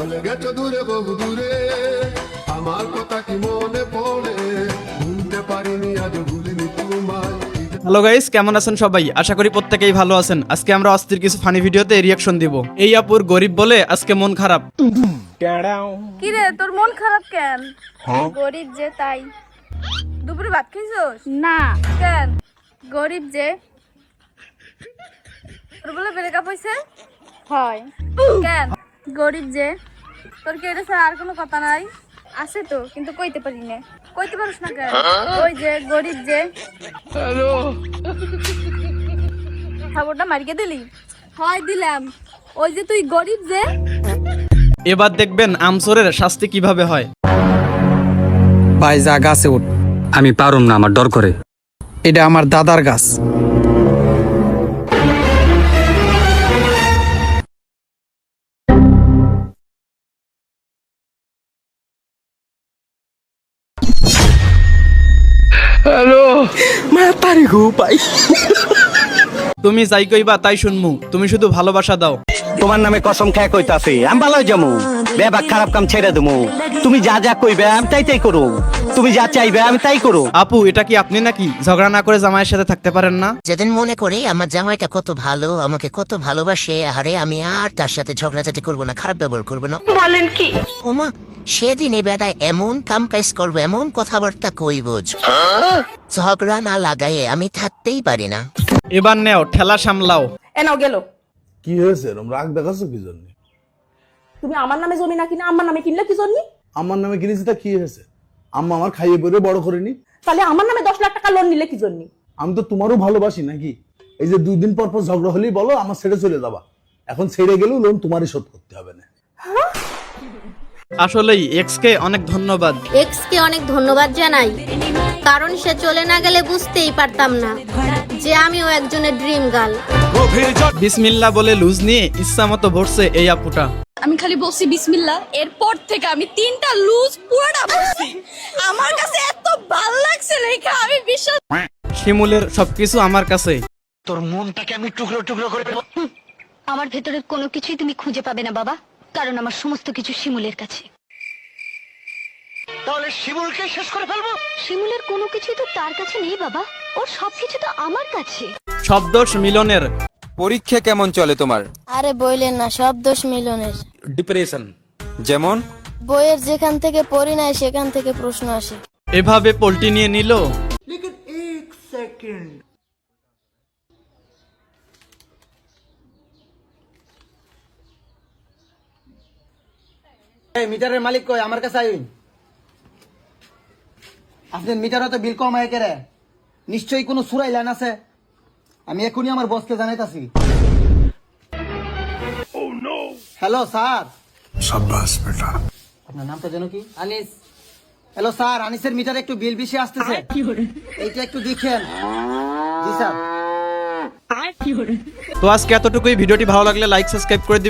চলে গেছো দূরে বহু দূরে, আমার কথা কি মনে পড়ে, ভুলতে পারিনি আজ ভুলিনি তোমায়। হ্যালো গাইস, কেমন আছেন সবাই? আশা করি প্রত্যেকেই ভালো আছেন। আজকে আমরা অস্থির কিছু ফানি ভিডিওতে রিয়াকশন দিব। এই আপুর গরিব বলে আজকে মন খারাপ। কি রে, তোর মন খারাপ কেন? গরিব যে তাই। দুপুরে ভাত খাইছস? না। কেন? গরিব যে। তোর বলে ব্রেকআপ হইছে? হয়। কেন? গরিব যে। তোর কি এটা ছাড়া আর কোনো কথা নাই? আছে তো, কিন্তু কইতে পারি না। কইতে পারিস না কেন? ওই যে গরিব যে। হ্যালো। খাবারটা মারিকে দিলি? হয় দিলাম। ওই যে তুই গরিব যে। এবার দেখবেন আমসরের শাস্তি কিভাবে হয়। ভাই যা গাছে উঠ, আমি পারুম না, আমার ডর করে। এটা আমার দাদার গাছ। তুমি যাই কইবা তাই শুনমু, তুমি শুধু ভালোবাসা দাও। তোমার নামে কসম খায় কইতাছি আমি ভালো যামু, বেবাক খারাপ কাম ছেড়ে দেবো। তুমি যা যা কইবে আমি তাই তাই করো, তুমি যা চাইবে আমি তাই করো। আপু, এটা কি আপনি নাকি ঝগড়া না করে জামাইয়ের সাথে থাকতে পারেন না? যেদিন মনে করি আমার জামাইটা কত ভালো, আমাকে কত ভালোবাসে, আরে আমি আর তার সাথে ঝগড়াঝাটি করবো না, খারাপ ব্যবহার করবো না। বলেন কি ওমা, সেদিন এ বেটায় এমন কাম কাজ করবো, এমন কথাবার্তা কইব, ঝগড়া না লাগাইয়ে আমি থাকতেই পারি না। এবার নেও, ঠেলা সামলাও। এনাও গেল। কি হয়েছে এরকম রাগ দেখাচ্ছ কি জন্য? তুমি আমার নামে জমি না কিনা আমার নামে কিনলে কি জন্য? আমার নামে কিনেছি তা কি হয়েছে? আম্মা আমার খাইয়ে পরে বড় করেনি। তাহলে আমার নামে 10 লাখ টাকা লোন নিলে কি জন্য? আমি তো তোমারও ভালোবাসি নাকি? এই যে 2 দিন পর পর ঝগড়া হলেই বলো আমার ছেড়ে চলে যাবা, এখন ছেড়ে গেলেও লোন তোমারই শোধ করতে হবে না। আসলেই এক্স কে অনেক ধন্যবাদ। এক্স কে অনেক ধন্যবাদ জানাই, কারণ সে চলে না গেলে বুঝতেই পারতাম না যে আমিও একজনের ড্রিম গার্ল। বিসমিল্লাহ বলে লুজ নিয়ে ইচ্ছা মতো ভরছে এই আপুটা। আমি খালি বলছি বিসমিল্লাহ, এরপর থেকে আমি 3টা লুজ পুরোটা বলছি। আমার কাছে এত ভালো লাগছে লেখা, আমি বিশ্বাস। শিমুলের সবকিছু আমার কাছে। তোর মনটাকে আমি টুকরো টুকরো করে দেবো। আমার ভেতরের কোনো কিছুই তুমি খুঁজে পাবে না বাবা, কারণ আমার সমস্ত কিছু শিমুলের কাছে। তাহলে শিমুলকে শেষ করে ফেলবো। শিমুলের কোনো কিছুই তো তার কাছে নেই বাবা, ওর সবকিছু তো আমার কাছে। সব দোষ মিলনের। পরীক্ষা কেমন চলে তোমার? আরে বইলেন না, সব দোষ মিলনের। ডিপ্রেশন যেমন? বইয়ের যেখান থেকে পড়ি নাই সেখান থেকে প্রশ্ন আসে। এভাবে পোল্টি নিয়ে নিল। মিটারের মালিক কই? আমার কাছে আইন। আপনার মিটারও তো বিল কম হয় কেরে? নিশ্চয়ই কোনো সুরাই লাইন আছে। আমি এখনই আমার বসকে জানাইতাছি। Hello sir. সাব্বাস বেটা। আপনার নামটা যেন কি? আনিস। হ্যালো স্যার, আনিসের মিটারে একটু বিল বেশি আসতেছে, এইটা একটু দেখেন। জি স্যার। তো আজকে এতটুকুই। ভিডিওটি ভালো লাগলে লাইক সাবস্ক্রাইব করে দিবেন।